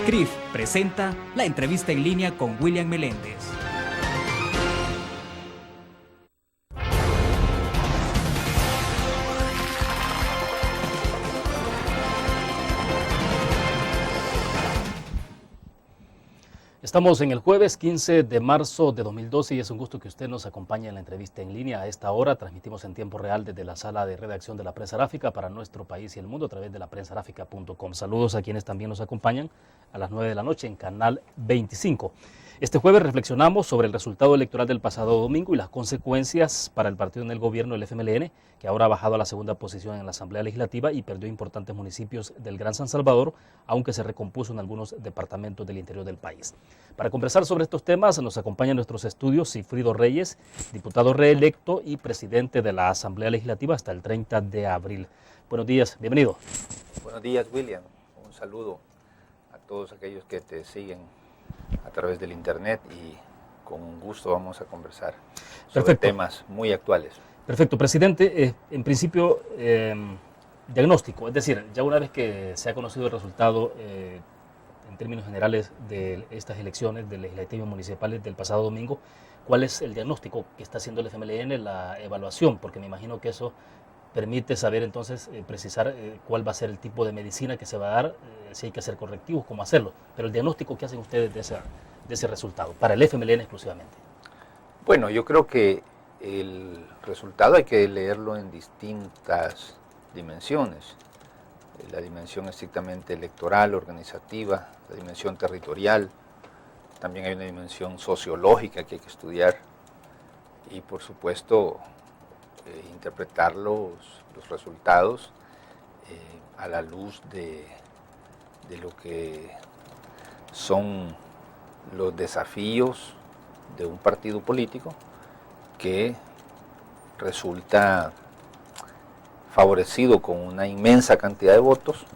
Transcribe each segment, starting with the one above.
CRIF presenta la entrevista en línea con William Meléndez. Estamos en el jueves 15 de marzo de 2012 y es un gusto que usted nos acompañe en la entrevista en línea. A esta hora transmitimos en tiempo real desde la sala de redacción de la Prensa Aráfica para nuestro país y el mundo a través de laprensaaráfica.com. Saludos a quienes también nos acompañan a las 9 de la noche en Canal 25. Este jueves reflexionamos sobre el resultado electoral del pasado domingo y las consecuencias para el partido en el gobierno, el FMLN, que ahora ha bajado a la segunda posición en la Asamblea Legislativa y perdió importantes municipios del Gran San Salvador, aunque se recompuso en algunos departamentos del interior del país. Para conversar sobre estos temas nos acompaña en nuestros estudios Sigfrido Reyes, diputado reelecto y presidente de la Asamblea Legislativa hasta el 30 de abril. Buenos días, bienvenido. Buenos días, William. Un saludo a todos aquellos que te siguen a través del internet y con gusto vamos a conversar sobre temas muy actuales. Perfecto, presidente. En principio, diagnóstico, es decir, ya una vez que se ha conocido el resultado en términos generales de estas elecciones de legislativas municipales del pasado domingo, ¿cuál es el diagnóstico que está haciendo el FMLN, la evaluación? Porque me imagino que eso permite saber entonces, precisar cuál va a ser el tipo de medicina que se va a dar, si hay que hacer correctivos, cómo hacerlo. Pero el diagnóstico que hacen ustedes de ese resultado, para el FMLN exclusivamente. Bueno, yo creo que el resultado hay que leerlo en distintas dimensiones. La dimensión estrictamente electoral, organizativa, la dimensión territorial, también hay una dimensión sociológica que hay que estudiar y por supuesto interpretar los resultados a la luz de lo que son los desafíos de un partido político que resulta favorecido con una inmensa cantidad de votos.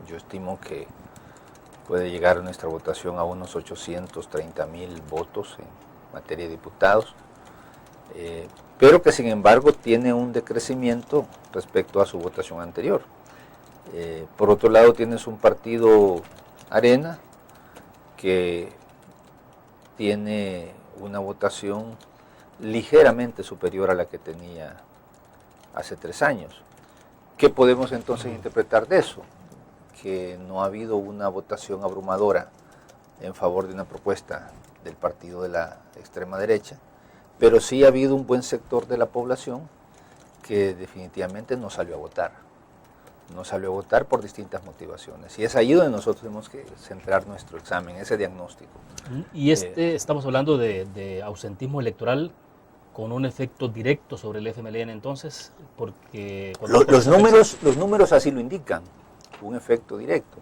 Yo estimo que puede llegar nuestra votación a unos 830,000 votos en materia de diputados, pero que sin embargo tiene un decrecimiento respecto a su votación anterior. Por otro lado tienes un partido Arena que tiene una votación ligeramente superior a la que tenía hace 3 años. ¿Qué podemos entonces interpretar de eso? Que no ha habido una votación abrumadora en favor de una propuesta del partido de la extrema derecha, pero sí ha habido un buen sector de la población que definitivamente no salió a votar. No salió a votar por distintas motivaciones. Y es ahí donde nosotros tenemos que centrar nuestro examen, ese diagnóstico. Y estamos hablando de ausentismo electoral con un efecto directo sobre el FMLN entonces, porque los números así lo indican, un efecto directo,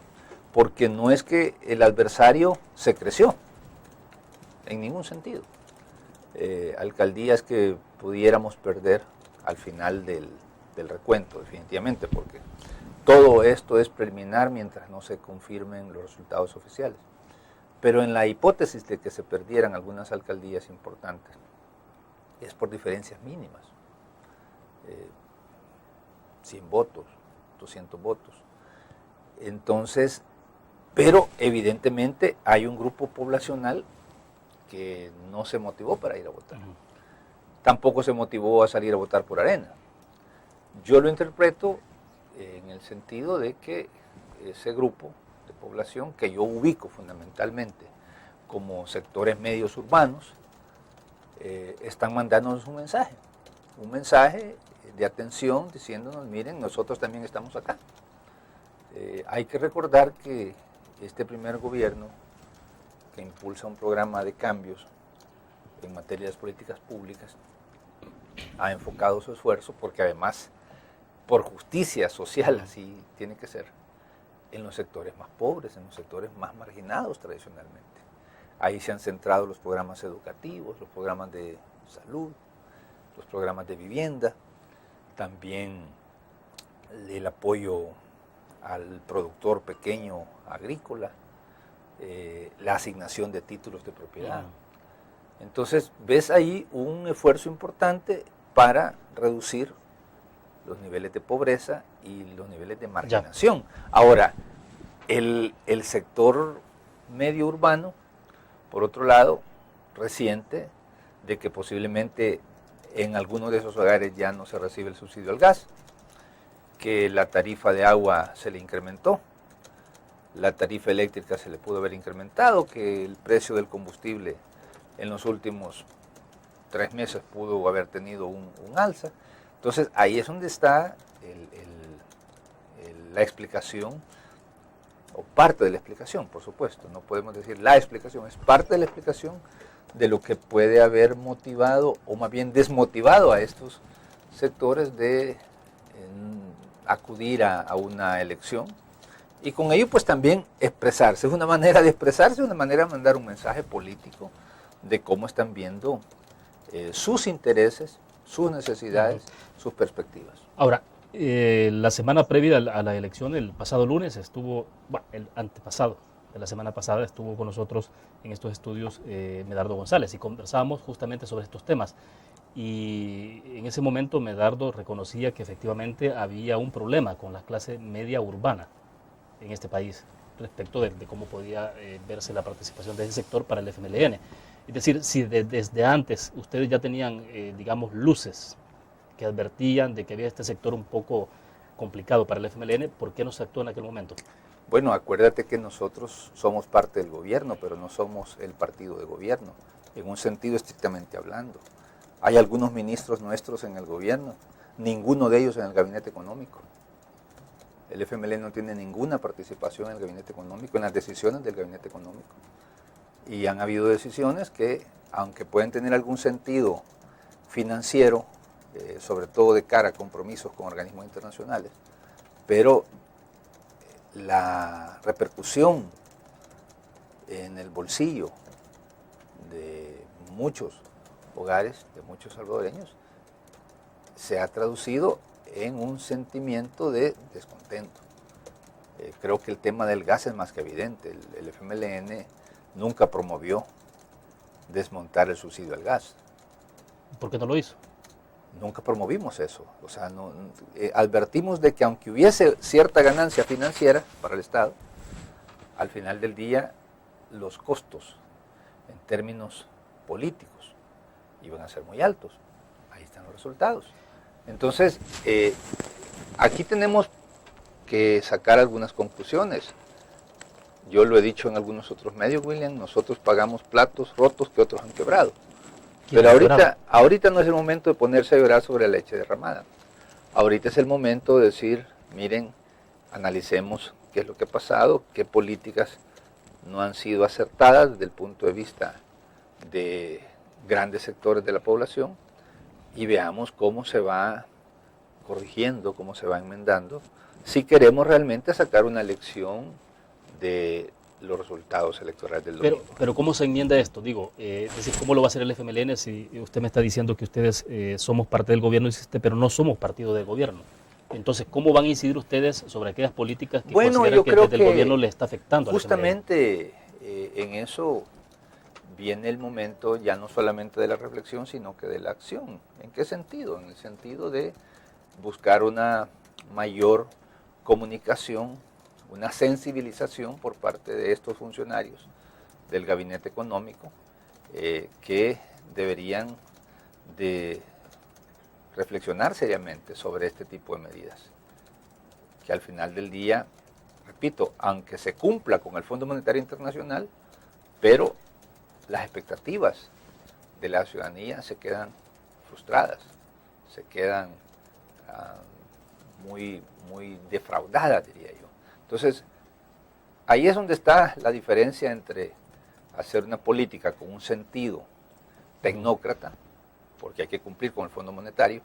porque no es que el adversario se creció, en ningún sentido. Alcaldías que pudiéramos perder al final del recuento, definitivamente, porque todo esto es preliminar mientras no se confirmen los resultados oficiales. Pero en la hipótesis de que se perdieran algunas alcaldías importantes, es por diferencias mínimas, 100 votos, 200 votos. Entonces, pero evidentemente hay un grupo poblacional que no se motivó para ir a votar. Tampoco se motivó a salir a votar por Arena. Yo lo interpreto en el sentido de que ese grupo de población, que yo ubico fundamentalmente como sectores medios urbanos, están mandándonos un mensaje de atención, diciéndonos, miren, nosotros también estamos acá. Hay que recordar que este primer gobierno, que impulsa un programa de cambios en materia de políticas públicas, ha enfocado su esfuerzo, porque además, por justicia social, así tiene que ser, en los sectores más pobres, en los sectores más marginados tradicionalmente. Ahí se han centrado los programas educativos, los programas de salud, los programas de vivienda, también el apoyo al productor pequeño agrícola, la asignación de títulos de propiedad. Entonces, ves ahí un esfuerzo importante para reducir los niveles de pobreza y los niveles de marginación. Ahora, El sector medio urbano, por otro lado, resiente de que posiblemente en algunos de esos hogares ya no se recibe el subsidio al gas, que la tarifa de agua se le incrementó, la tarifa eléctrica se le pudo haber incrementado, que el precio del combustible en los últimos 3 meses pudo haber tenido un alza. Entonces ahí es donde está la explicación, o parte de la explicación, por supuesto, no podemos decir la explicación, es parte de la explicación de lo que puede haber motivado, o más bien desmotivado a estos sectores de acudir a una elección, y con ello pues también expresarse. Es una manera de expresarse, una manera de mandar un mensaje político de cómo están viendo sus intereses, sus necesidades, sus perspectivas. Ahora, la semana previa a la elección, el pasado lunes estuvo, bueno, el antepasado de la semana pasada estuvo con nosotros en estos estudios Medardo González y conversábamos justamente sobre estos temas. Y en ese momento Medardo reconocía que efectivamente había un problema con la clase media urbana en este país respecto de cómo podía verse la participación de ese sector para el FMLN. Es decir, si desde antes ustedes ya tenían, digamos, luces que advertían de que había este sector un poco complicado para el FMLN, ¿por qué no se actuó en aquel momento? Bueno, acuérdate que nosotros somos parte del gobierno, pero no somos el partido de gobierno, en un sentido estrictamente hablando. Hay algunos ministros nuestros en el gobierno, ninguno de ellos en el gabinete económico. El FMLN no tiene ninguna participación en el gabinete económico, en las decisiones del gabinete económico. Y han habido decisiones que, aunque pueden tener algún sentido financiero, sobre todo de cara a compromisos con organismos internacionales, pero la repercusión en el bolsillo de muchos hogares, de muchos salvadoreños, se ha traducido en un sentimiento de descontento. Creo que el tema del gas es más que evidente. El FMLN nunca promovió desmontar el subsidio al gas. ¿Por qué no lo hizo? Nunca promovimos eso. O sea, advertimos de que aunque hubiese cierta ganancia financiera para el Estado, al final del día los costos en términos políticos iban a ser muy altos. Ahí están los resultados. Entonces, aquí tenemos que sacar algunas conclusiones. Yo lo he dicho en algunos otros medios, William, nosotros pagamos platos rotos que otros han quebrado. Pero ahorita no es el momento de ponerse a llorar sobre la leche derramada. Ahorita es el momento de decir, miren, analicemos qué es lo que ha pasado, qué políticas no han sido acertadas desde el punto de vista de grandes sectores de la población y veamos cómo se va corrigiendo, cómo se va enmendando, si queremos realmente sacar una lección de los resultados electorales del domingo. Pero ¿cómo se enmienda esto? Digo, es decir, ¿cómo lo va a hacer el FMLN si usted me está diciendo que ustedes somos parte del gobierno, pero no somos partido del gobierno? Entonces, ¿cómo van a incidir ustedes sobre aquellas políticas que consideran que desde el gobierno les está afectando? Justamente en eso viene el momento ya no solamente de la reflexión, sino que de la acción. ¿En qué sentido? En el sentido de buscar una mayor comunicación, una sensibilización por parte de estos funcionarios del gabinete económico que deberían de reflexionar seriamente sobre este tipo de medidas. Que al final del día, repito, aunque se cumpla con el Fondo Monetario Internacional, pero las expectativas de la ciudadanía se quedan frustradas, se quedan muy defraudadas, diría yo. Entonces, ahí es donde está la diferencia entre hacer una política con un sentido tecnócrata, porque hay que cumplir con el Fondo Monetario,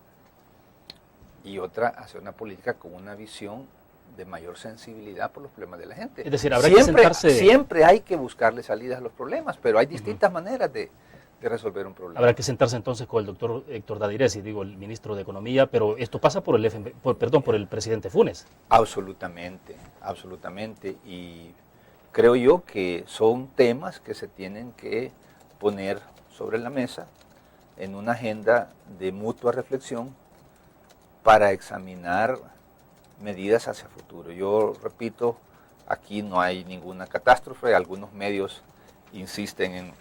y otra, hacer una política con una visión de mayor sensibilidad por los problemas de la gente. Es decir, habrá que sentarse... Siempre hay que buscarle salidas a los problemas, pero hay distintas maneras de resolver un problema. Habrá que sentarse entonces con el doctor Héctor Dadiresi, digo, el ministro de Economía, pero esto pasa por el presidente Funes. Absolutamente, absolutamente, y creo yo que son temas que se tienen que poner sobre la mesa en una agenda de mutua reflexión para examinar medidas hacia futuro. Yo repito aquí no hay ninguna catástrofe. Algunos medios insisten en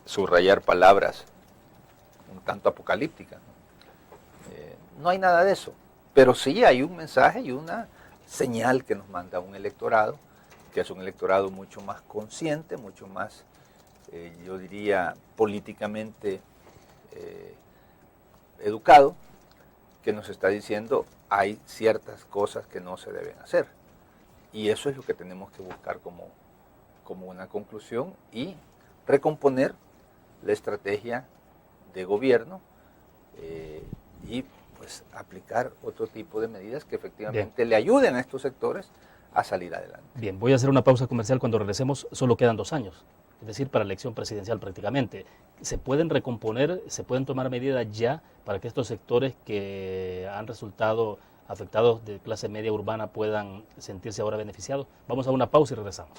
subrayar palabras un tanto apocalípticas. No hay nada de eso, pero sí hay un mensaje y una señal que nos manda un electorado, que es un electorado mucho más consciente, mucho más, yo diría, políticamente educado, que nos está diciendo hay ciertas cosas que no se deben hacer. Y eso es lo que tenemos que buscar como una conclusión y recomponer la estrategia de gobierno y pues aplicar otro tipo de medidas que efectivamente le ayuden a estos sectores a salir adelante. Bien, voy a hacer una pausa comercial. Cuando regresemos solo quedan 2 años, es decir, para la elección presidencial prácticamente. ¿Se pueden recomponer, se pueden tomar medidas ya para que estos sectores que han resultado afectados de clase media urbana puedan sentirse ahora beneficiados? Vamos a una pausa y regresamos.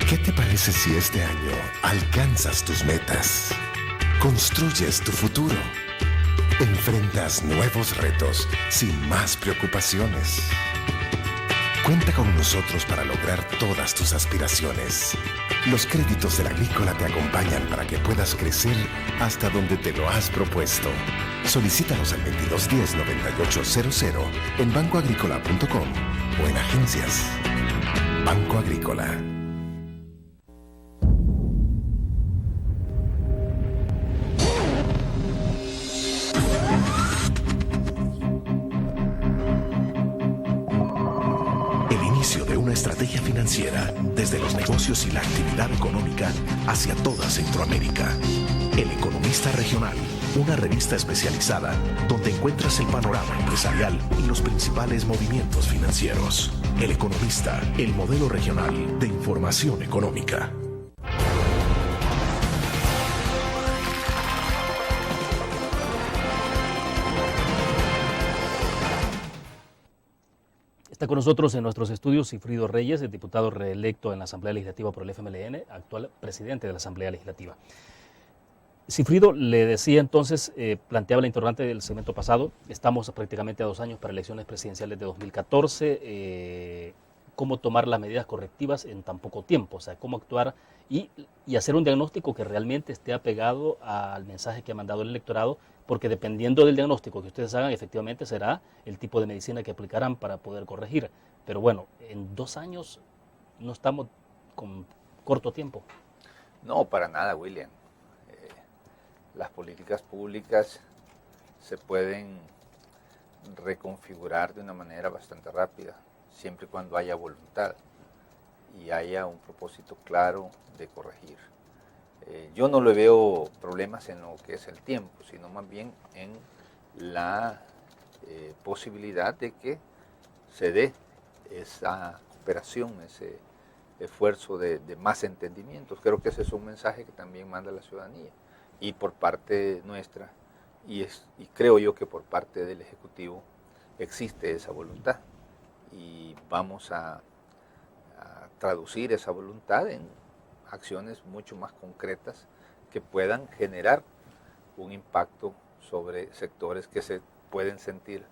¿Qué te parece si este año alcanzas tus metas? Construyes tu futuro. Enfrentas nuevos retos sin más preocupaciones. Cuenta con nosotros para lograr todas tus aspiraciones. Los créditos de la Agrícola te acompañan para que puedas crecer hasta donde te lo has propuesto. Solicítalos al 2210-9800 en bancoagricola.com o en agencias. Banco Agrícola. Estrategia financiera desde los negocios y la actividad económica hacia toda Centroamérica. El Economista Regional, una revista especializada donde encuentras el panorama empresarial y los principales movimientos financieros. El Economista, el modelo regional de información económica. Está con nosotros en nuestros estudios Sigfrido Reyes, el diputado reelecto en la Asamblea Legislativa por el FMLN, actual presidente de la Asamblea Legislativa. Sigfrido, le decía entonces, planteaba la interrogante del segmento pasado, estamos prácticamente a 2 años para elecciones presidenciales de 2014, cómo tomar las medidas correctivas en tan poco tiempo, o sea, cómo actuar y hacer un diagnóstico que realmente esté apegado al mensaje que ha mandado el electorado, porque dependiendo del diagnóstico que ustedes hagan, efectivamente será el tipo de medicina que aplicarán para poder corregir. Pero bueno, en 2 años no estamos con corto tiempo. No, para nada, William. Las políticas públicas se pueden reconfigurar de una manera bastante rápida, siempre y cuando haya voluntad y haya un propósito claro de corregir. Yo no le veo problemas en lo que es el tiempo, sino más bien en la posibilidad de que se dé esa cooperación, ese esfuerzo de más entendimientos. Creo que ese es un mensaje que también manda la ciudadanía y por parte nuestra, y creo yo que por parte del Ejecutivo existe esa voluntad y vamos a traducir esa voluntad en acciones mucho más concretas que puedan generar un impacto sobre sectores que se pueden sentir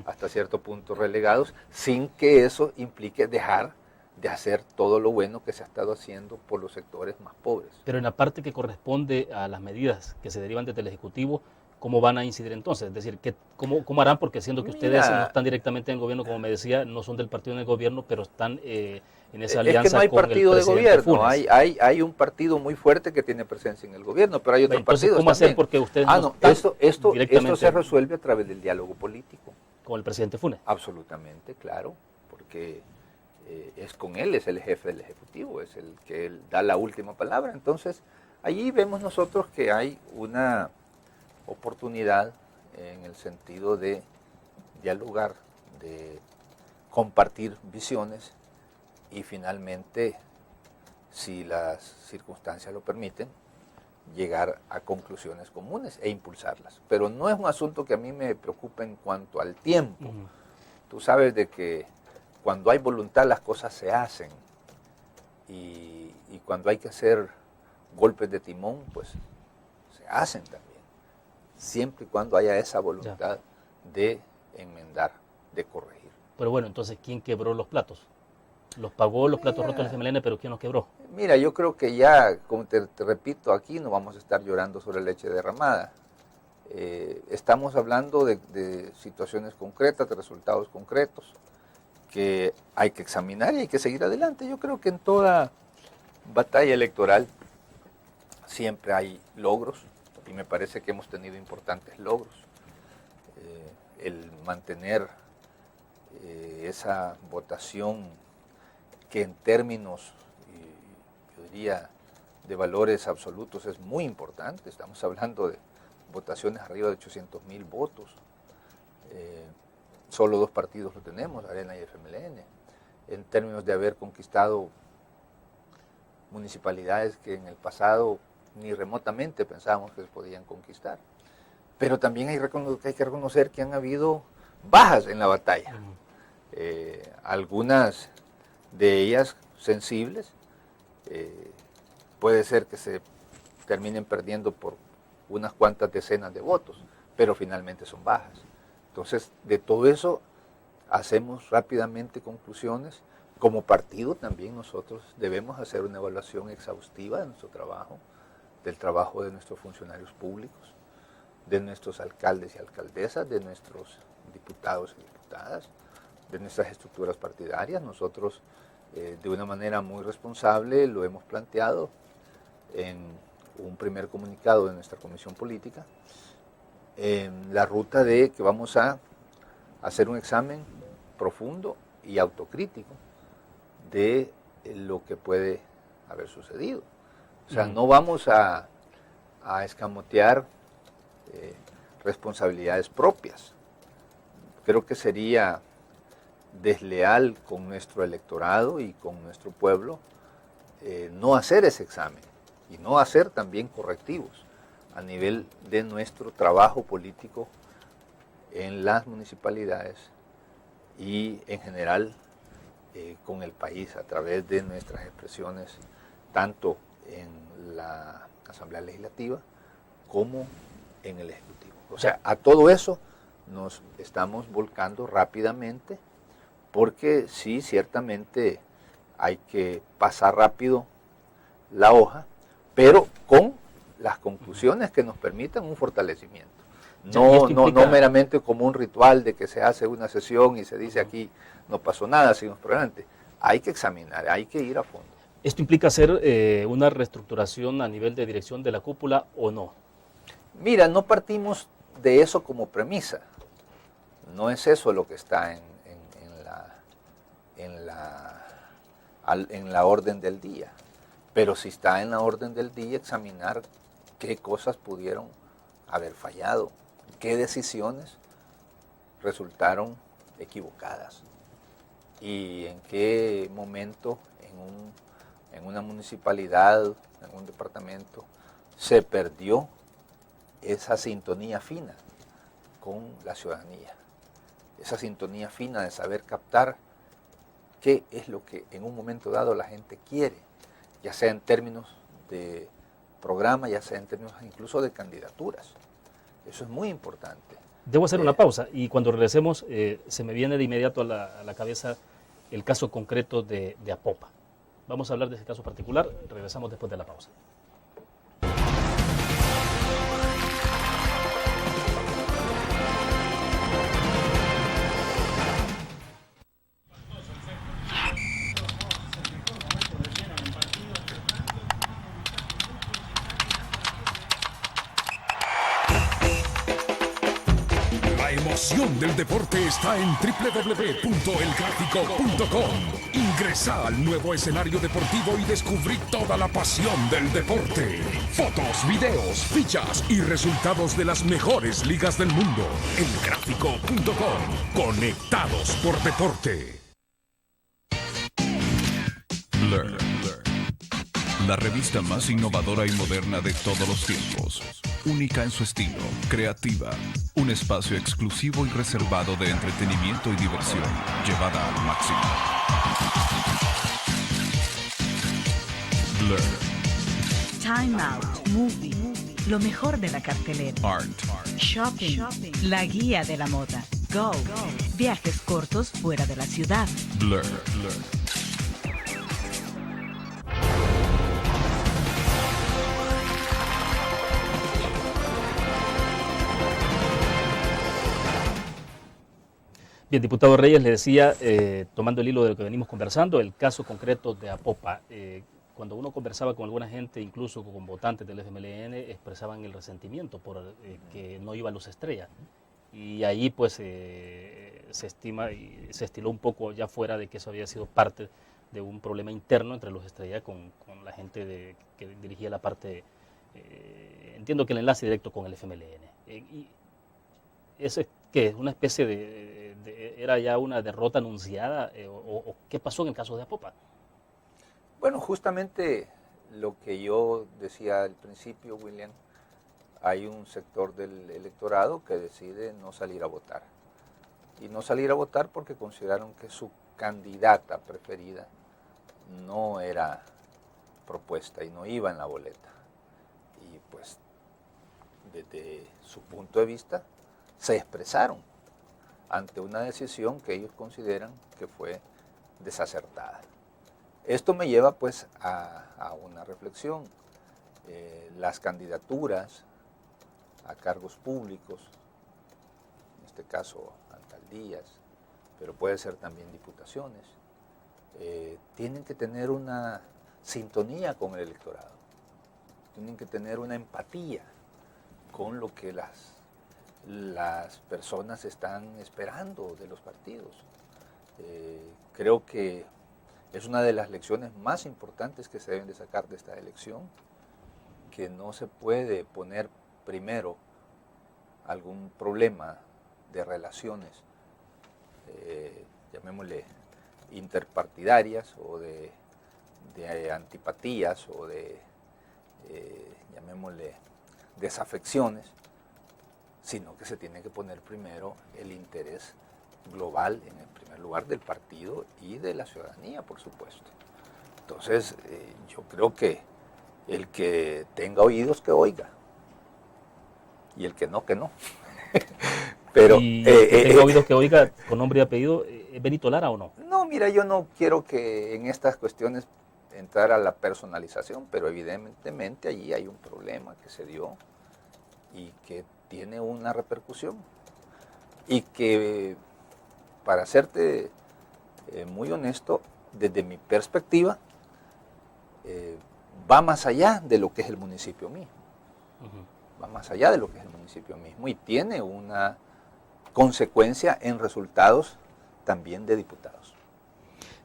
hasta cierto punto relegados, sin que eso implique dejar de hacer todo lo bueno que se ha estado haciendo por los sectores más pobres. Pero en la parte que corresponde a las medidas que se derivan desde el Ejecutivo, ¿cómo van a incidir entonces? Es decir, ¿cómo harán? Porque siendo que ustedes no están directamente en el gobierno, como me decía, no son del partido en el gobierno, pero están en esa alianza. Es que no hay con partido el de gobierno, Funes. hay un partido muy fuerte que tiene presencia en el gobierno, pero hay otros partidos ¿Cómo también. hacer? Porque ustedes Esto se resuelve a través del diálogo político. Con el presidente Funes. Absolutamente, claro, porque es con él, es el jefe del Ejecutivo, es el que él da la última palabra. Entonces, allí vemos nosotros que hay una oportunidad en el sentido de dialogar, de compartir visiones y finalmente, si las circunstancias lo permiten, llegar a conclusiones comunes e impulsarlas. Pero no es un asunto que a mí me preocupe en cuanto al tiempo. Tú sabes de que cuando hay voluntad las cosas se hacen y cuando hay que hacer golpes de timón, pues se hacen también. siempre y cuando haya esa voluntad de enmendar, de corregir. Pero bueno, entonces, ¿quién quebró los platos? ¿Los pagó los platos rotos del FMLN, pero quién los quebró? Mira, yo creo que ya, como te repito, aquí no vamos a estar llorando sobre leche derramada. Estamos hablando de situaciones concretas, de resultados concretos, que hay que examinar y hay que seguir adelante. Yo creo que en toda batalla electoral siempre hay logros, y me parece que hemos tenido importantes logros. El mantener esa votación que en términos, yo diría, de valores absolutos es muy importante. Estamos hablando de votaciones arriba de 800,000 votos. Solo 2 partidos lo tenemos, Arena y FMLN. En términos de haber conquistado municipalidades que en el pasado ni remotamente pensábamos que se podían conquistar. Pero también hay que reconocer que han habido bajas en la batalla. Algunas de ellas sensibles, puede ser que se terminen perdiendo por unas cuantas decenas de votos, pero finalmente son bajas. Entonces, de todo eso hacemos rápidamente conclusiones. Como partido también nosotros debemos hacer una evaluación exhaustiva de nuestro trabajo, del trabajo de nuestros funcionarios públicos, de nuestros alcaldes y alcaldesas, de nuestros diputados y diputadas, de nuestras estructuras partidarias. Nosotros, de una manera muy responsable, lo hemos planteado en un primer comunicado de nuestra comisión política, en la ruta de que vamos a hacer un examen profundo y autocrítico de lo que puede haber sucedido. O sea, no vamos a escamotear responsabilidades propias. Creo que sería desleal con nuestro electorado y con nuestro pueblo no hacer ese examen y no hacer también correctivos a nivel de nuestro trabajo político en las municipalidades y en general con el país a través de nuestras expresiones tanto en la Asamblea Legislativa como en el Ejecutivo. O sea, a todo eso nos estamos volcando rápidamente porque sí, ciertamente hay que pasar rápido la hoja, pero con las conclusiones que nos permitan un fortalecimiento. No meramente como un ritual de que se hace una sesión y se dice aquí no pasó nada, seguimos por adelante. Hay que examinar, hay que ir a fondo. ¿Esto implica hacer una reestructuración a nivel de dirección de la cúpula o no? Mira, no partimos de eso como premisa. No es eso lo que está en la orden del día. Pero sí está en la orden del día examinar qué cosas pudieron haber fallado, qué decisiones resultaron equivocadas y en qué momento en una municipalidad, en un departamento, se perdió esa sintonía fina con la ciudadanía, esa sintonía fina de saber captar qué es lo que en un momento dado la gente quiere, ya sea en términos de programa, ya sea en términos incluso de candidaturas. Eso es muy importante. Debo hacer una pausa y cuando regresemos se me viene de inmediato a la cabeza el caso concreto de Apopa. Vamos a hablar de ese caso particular, regresamos después de la pausa. La emoción del deporte está en www.elgráfico.com. Ingresa al nuevo escenario deportivo y descubrí toda la pasión del deporte. Fotos, videos, fichas y resultados de las mejores ligas del mundo. Elgráfico.com. Conectados por deporte. Blur. La revista más innovadora y moderna de todos los tiempos. Única en su estilo, creativa. Un espacio exclusivo y reservado de entretenimiento y diversión, llevada al máximo. Blur. Time Out Movie. Lo mejor de la cartelera. Art. Shopping, la guía de la moda. Go, viajes cortos fuera de la ciudad. Blur. Bien, diputado Reyes, le decía, tomando el hilo de lo que venimos conversando, el caso concreto de Apopa. Cuando uno conversaba con alguna gente, incluso con votantes del FMLN, expresaban el resentimiento por que no iba a Luz Estrella. Y ahí pues se estima y se estiló un poco ya fuera de que eso había sido parte de un problema interno entre Luz Estrella con la gente que dirigía la parte, entiendo que el enlace directo con el FMLN. Y eso es que una especie era ya una derrota anunciada, o qué pasó en el caso de Apopa. Bueno, justamente lo que yo decía al principio, William, hay un sector del electorado que decide no salir a votar. Y no salir a votar porque consideraron que su candidata preferida no era propuesta y no iba en la boleta. Y pues desde su punto de vista se expresaron ante una decisión que ellos consideran que fue desacertada. Esto me lleva pues a una reflexión. Las candidaturas a cargos públicos, en este caso alcaldías, pero puede ser también diputaciones, tienen que tener una sintonía con el electorado, tienen que tener una empatía con lo que las personas están esperando de los partidos. Creo que es una de las lecciones más importantes que se deben de sacar de esta elección, que no se puede poner primero algún problema de relaciones, llamémosle interpartidarias o de antipatías o llamémosle desafecciones, sino que se tiene que poner primero el interés global, en el primer lugar, del partido y de la ciudadanía, por supuesto. Entonces, yo creo que el que tenga oídos, que oiga, y el que no, que no. Pero, y el que tenga oídos que oiga, con nombre y apellido, ¿es Benito Lara o no? No, mira, yo no quiero que en estas cuestiones entrar a la personalización, pero evidentemente allí hay un problema que se dio y que tiene una repercusión, y que, para serte muy honesto, desde mi perspectiva, va más allá de lo que es el municipio mismo. Va más allá de lo que es el municipio mismo y tiene una consecuencia en resultados también de diputados.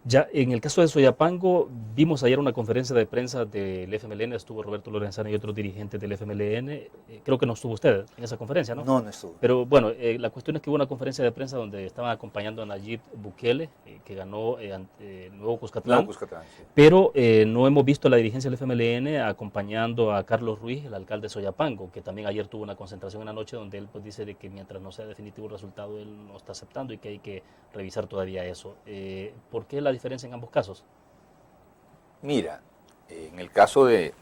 Ya en el caso de Soyapango, vimos ayer una conferencia de prensa del FMLN, estuvo Roberto Lorenzana y otros dirigentes del FMLN. Creo que no estuvo usted en esa conferencia, ¿no? No, no estuvo. Pero bueno, la cuestión es que hubo una conferencia de prensa donde estaban acompañando a Nayib Bukele, que ganó Nuevo Cuscatlán. Nuevo Cuscatlán, sí. Pero no hemos visto a la dirigencia del FMLN acompañando a Carlos Ruiz, el alcalde de Soyapango, que también ayer tuvo una concentración en la noche donde él pues, dice de que mientras no sea definitivo el resultado, él no está aceptando y que hay que revisar todavía eso. ¿Por qué la diferencia en ambos casos? Mira, en el caso de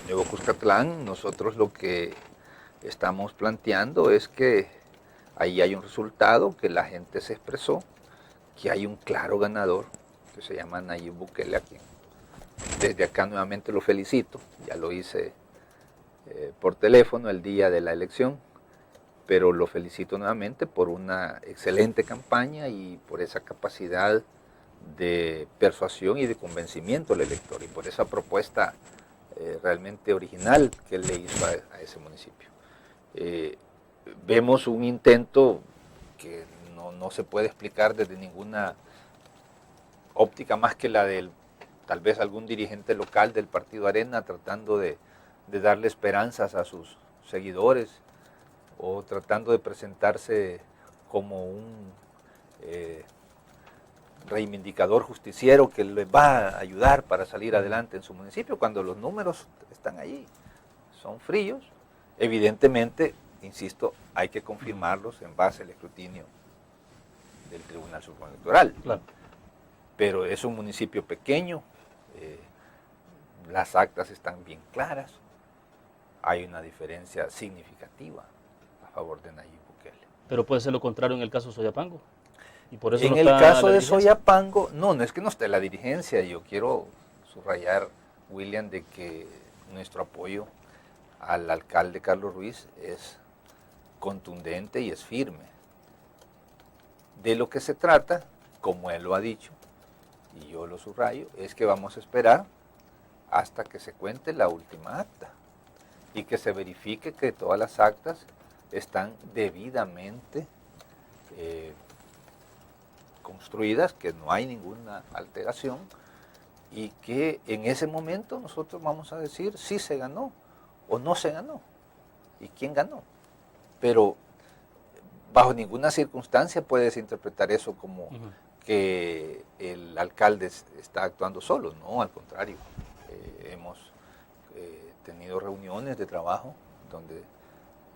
Nuevo Cuscatlán, nosotros lo que estamos planteando es que ahí hay un resultado, que la gente se expresó, que hay un claro ganador, que se llama Nayib Bukele, a quien desde acá nuevamente lo felicito. Ya lo hice por teléfono el día de la elección, pero lo felicito nuevamente por una excelente campaña y por esa capacidad de persuasión y de convencimiento al elector, y por esa propuesta realmente original que él le hizo a ese municipio. Vemos un intento que no se puede explicar desde ninguna óptica más que la del tal vez algún dirigente local del Partido Arena tratando de darle esperanzas a sus seguidores o tratando de presentarse como un reivindicador justiciero que le va a ayudar para salir adelante en su municipio, cuando los números están allí, son fríos. Evidentemente, insisto, hay que confirmarlos en base al escrutinio del Tribunal Supremo Electoral. Claro. Pero es un municipio pequeño, las actas están bien claras, hay una diferencia significativa, favor de Nayib Bukele. Pero puede ser lo contrario en el caso de Soyapango. Y por eso En no el está caso la de dirigencia. Soyapango, no es que no esté la dirigencia. Yo quiero subrayar, William, de que nuestro apoyo al alcalde Carlos Ruiz es contundente y es firme. De lo que se trata, como él lo ha dicho, y yo lo subrayo, es que vamos a esperar hasta que se cuente la última acta y que se verifique que todas las actas están debidamente construidas, que no hay ninguna alteración y que en ese momento nosotros vamos a decir si se ganó o no se ganó y quién ganó. Pero bajo ninguna circunstancia puedes interpretar eso como que el alcalde está actuando solo. No, al contrario. Hemos tenido reuniones de trabajo donde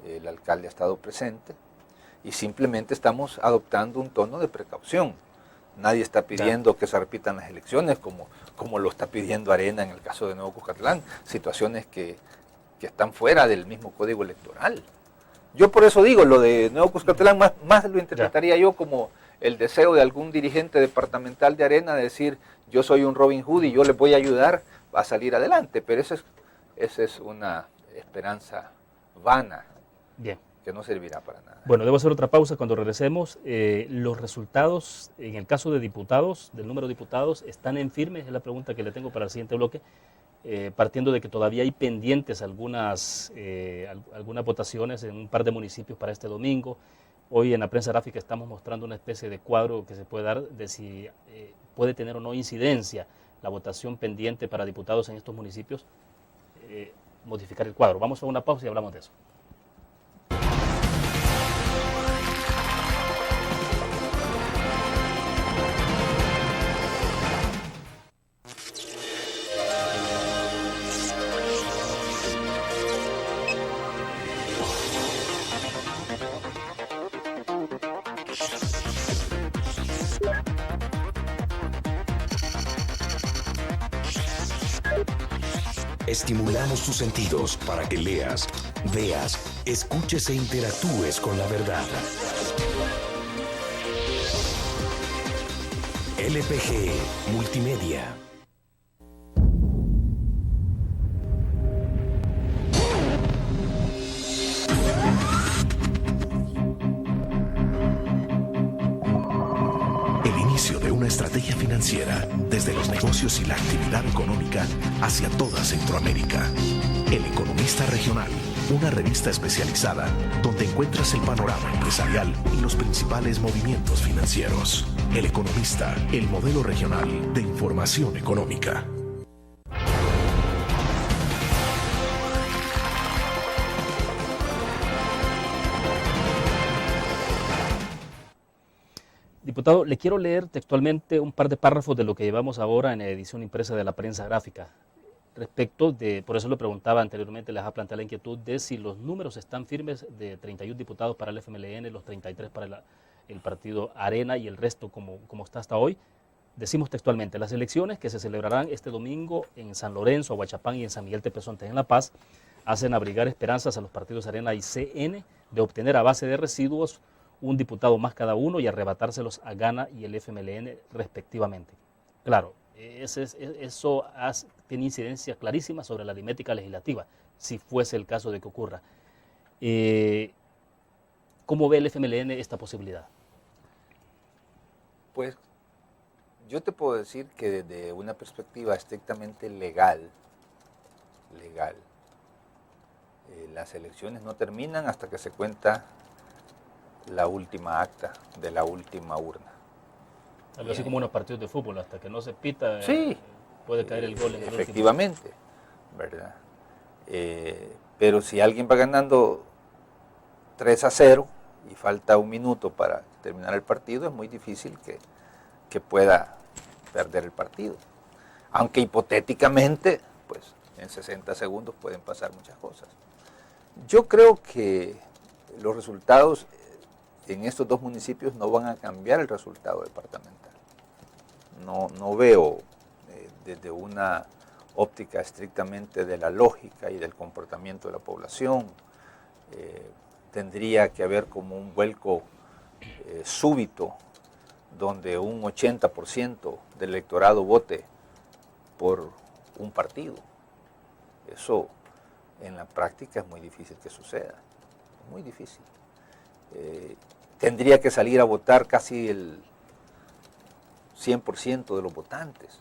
el alcalde ha estado presente y simplemente estamos adoptando un tono de precaución. Nadie está pidiendo que se repitan las elecciones como lo está pidiendo Arena en el caso de Nuevo Cuscatlán, situaciones que están fuera del mismo código electoral. Yo por eso digo, lo de Nuevo Cuscatlán más lo interpretaría yo como el deseo de algún dirigente departamental de Arena de decir, yo soy un Robin Hood y yo les voy a ayudar a salir adelante, pero esa es una esperanza vana. Bien. Que no servirá para nada. Bueno, debo hacer otra pausa. Cuando regresemos, los resultados, en el caso de diputados, del número de diputados, ¿están en firme? Es la pregunta que le tengo para el siguiente bloque, partiendo de que todavía hay pendientes algunas votaciones en un par de municipios para este domingo. Hoy en la prensa gráfica estamos mostrando una especie de cuadro que se puede dar de si puede tener o no incidencia la votación pendiente para diputados en estos municipios, modificar el cuadro. Vamos a una pausa y hablamos de eso. Estimulamos tus sentidos para que leas, veas, escuches e interactúes con la verdad. LPG Multimedia. El inicio de una estrategia financiera desde los negocios y la actividad económica hacia toda Centroamérica. El Economista Regional, una revista especializada donde encuentras el panorama empresarial y los principales movimientos financieros. El Economista, el modelo regional de información económica. Diputado, le quiero leer textualmente un par de párrafos de lo que llevamos ahora en la edición impresa de la prensa gráfica. Respecto de, por eso le preguntaba anteriormente, les ha planteado la inquietud de si los números están firmes de 31 diputados para el FMLN, los 33 para el partido Arena y el resto como está hasta hoy. Decimos textualmente, las elecciones que se celebrarán este domingo en San Lorenzo, Aguachapán y en San Miguel Tepezonte en La Paz hacen abrigar esperanzas a los partidos Arena y CN de obtener a base de residuos un diputado más cada uno y arrebatárselos a Gana y el FMLN respectivamente. Claro, eso tiene incidencia clarísima sobre la aritmética legislativa, si fuese el caso de que ocurra. ¿Cómo ve el FMLN esta posibilidad? Pues yo te puedo decir que desde una perspectiva estrictamente legal, las elecciones no terminan hasta que se cuenta la última acta de la última urna. Algo así como unos partidos de fútbol, hasta que no se pita, sí, puede caer el gol en el efectivamente, ¿verdad? Pero si alguien va ganando 3-0 y falta un minuto para terminar el partido, es muy difícil que pueda perder el partido. Aunque hipotéticamente, pues en 60 segundos pueden pasar muchas cosas. Yo creo que los resultados en estos dos municipios no van a cambiar el resultado departamental. No veo desde una óptica estrictamente de la lógica y del comportamiento de la población, tendría que haber como un vuelco súbito, donde un 80% del electorado vote por un partido. Eso en la práctica es muy difícil que suceda, muy difícil. Tendría que salir a votar casi el 100% de los votantes,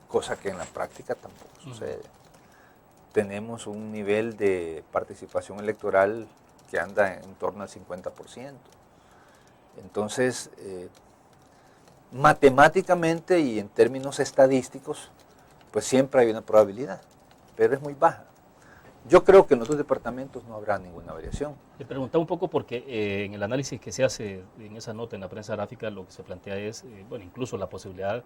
cosa que en la práctica tampoco sucede. Tenemos un nivel de participación electoral que anda en torno al 50%. Entonces, matemáticamente y en términos estadísticos, pues siempre hay una probabilidad, pero es muy baja. Yo creo que en los dos departamentos no habrá ninguna variación. Le preguntaba un poco porque en el análisis que se hace en esa nota en la prensa gráfica, lo que se plantea es, bueno, incluso la posibilidad,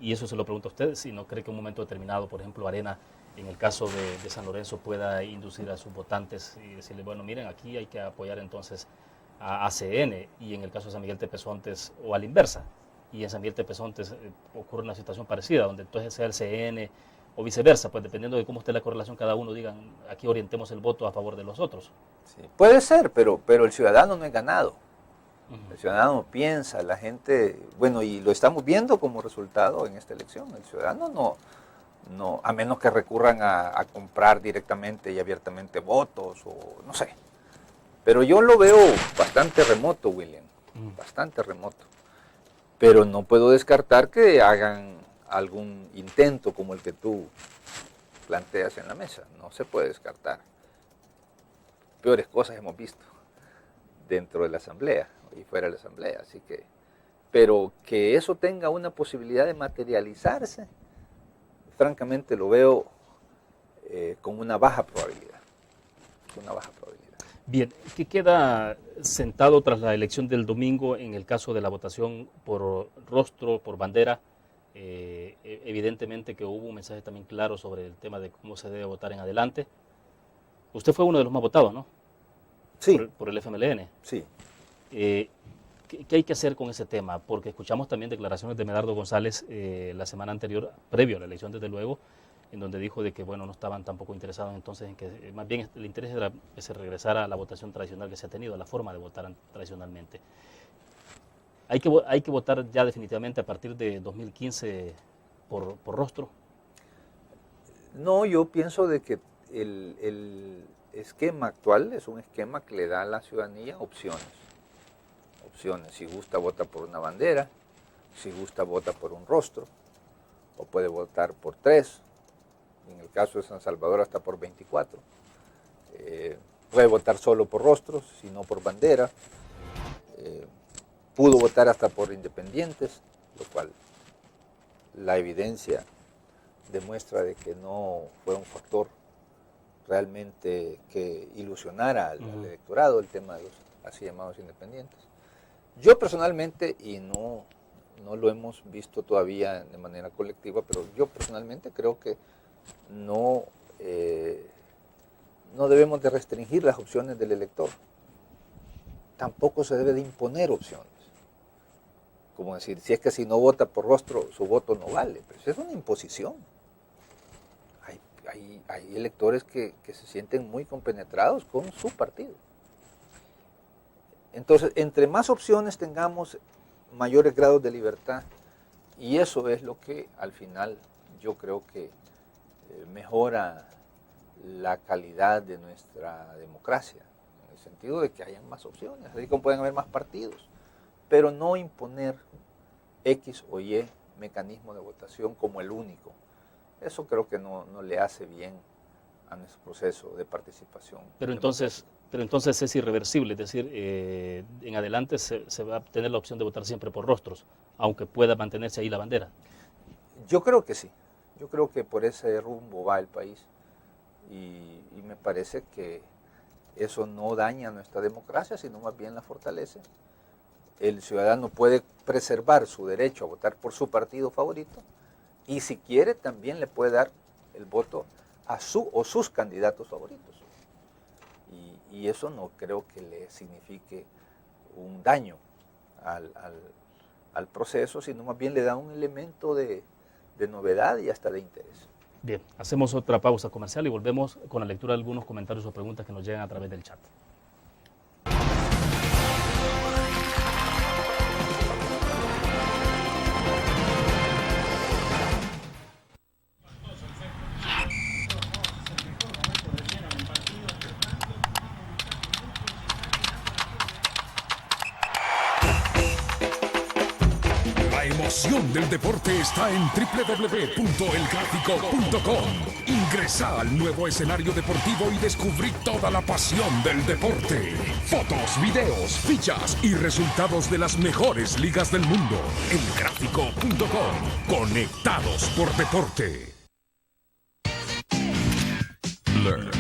y eso se lo pregunto a usted, si no cree que en un momento determinado, por ejemplo, Arena, en el caso de San Lorenzo, pueda inducir a sus votantes y decirle, bueno, miren, aquí hay que apoyar entonces a ACN, y en el caso de San Miguel Tepezontes, o a la inversa, y en San Miguel Tepezontes ocurre una situación parecida, donde entonces sea el CN o viceversa, pues dependiendo de cómo esté la correlación, cada uno digan, aquí orientemos el voto a favor de los otros. Sí, puede ser, pero el ciudadano no es ganado. El ciudadano piensa, la gente, bueno, y lo estamos viendo como resultado en esta elección. El ciudadano no, a menos que recurran a comprar directamente y abiertamente votos, o no sé. Pero yo lo veo bastante remoto, William, bastante remoto. Pero no puedo descartar que hagan algún intento como el que tú planteas en la mesa. No se puede descartar. Peores cosas hemos visto dentro de la Asamblea y fuera de la Asamblea. Así que, pero que eso tenga una posibilidad de materializarse, francamente lo veo con una baja probabilidad. Una baja probabilidad. Bien, ¿qué queda sentado tras la elección del domingo en el caso de la votación por rostro, por bandera? Evidentemente que hubo un mensaje también claro sobre el tema de cómo se debe votar en adelante. Usted fue uno de los más votados, ¿no? Sí. Por el FMLN. Sí. ¿Qué hay que hacer con ese tema? Porque escuchamos también declaraciones de Medardo González la semana anterior, previo a la elección desde luego, en donde dijo de que bueno, no estaban tampoco interesados entonces en que más bien el interés era que se regresara a la votación tradicional que se ha tenido, a la forma de votar tradicionalmente. ¿Hay que votar ya definitivamente a partir de 2015 por rostro? No, yo pienso de que el esquema actual es un esquema que le da a la ciudadanía opciones. Si gusta, vota por una bandera, si gusta, vota por un rostro, o puede votar por 3, en el caso de San Salvador hasta por 24. Puede votar solo por rostros, si no por bandera. Pudo votar hasta por independientes, lo cual la evidencia demuestra de que no fue un factor realmente que ilusionara al electorado el tema de los así llamados independientes. Yo personalmente, y no lo hemos visto todavía de manera colectiva, pero yo personalmente creo que no debemos de restringir las opciones del elector. Tampoco se debe de imponer opciones. Como decir, si es que si no vota por rostro, su voto no vale. Pues es una imposición. Hay electores que se sienten muy compenetrados con su partido. Entonces, entre más opciones tengamos, mayores grados de libertad. Y eso es lo que al final yo creo que mejora la calidad de nuestra democracia. En el sentido de que hayan más opciones, así como pueden haber más partidos. Pero no imponer X o Y mecanismo de votación como el único. Eso creo que no le hace bien a nuestro proceso de participación. Pero entonces es irreversible, es decir, en adelante se va a tener la opción de votar siempre por rostros, aunque pueda mantenerse ahí la bandera. Yo creo que sí. Yo creo que por ese rumbo va el país y me parece que eso no daña nuestra democracia, sino más bien la fortalece. El ciudadano puede preservar su derecho a votar por su partido favorito y si quiere también le puede dar el voto a su o sus candidatos favoritos. Y eso no creo que le signifique un daño al proceso, sino más bien le da un elemento de novedad y hasta de interés. Bien, hacemos otra pausa comercial y volvemos con la lectura de algunos comentarios o preguntas que nos llegan a través del chat. pasión del deporte está en www.elgráfico.com. Ingresa al nuevo escenario deportivo y descubrí toda la pasión del deporte. Fotos, videos, fichas y resultados de las mejores ligas del mundo. Elgráfico.com. Conectados por deporte. Learn.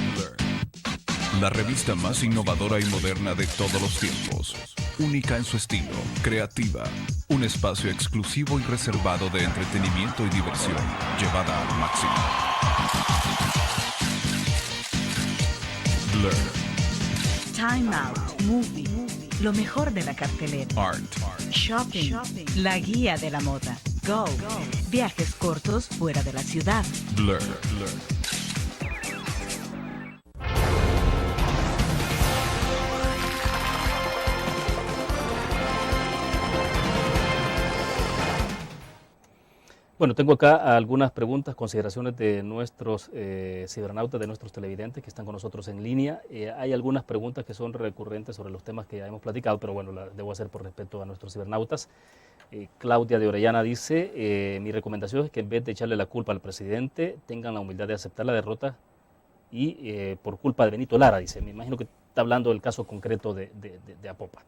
La revista más innovadora y moderna de todos los tiempos. Única en su estilo, creativa. Un espacio exclusivo y reservado de entretenimiento y diversión, llevada al máximo. Learn. Time Out, Movie, lo mejor de la cartelera. Art. Shopping, la guía de la moda. Go, viajes cortos fuera de la ciudad. Blur. Bueno, tengo acá algunas preguntas, consideraciones de nuestros cibernautas, de nuestros televidentes que están con nosotros en línea. Hay algunas preguntas que son recurrentes sobre los temas que ya hemos platicado, pero bueno, las debo hacer por respeto a nuestros cibernautas. Claudia de Orellana dice, mi recomendación es que en vez de echarle la culpa al presidente, tengan la humildad de aceptar la derrota y por culpa de Benito Lara, dice. Me imagino que está hablando del caso concreto de Apopa.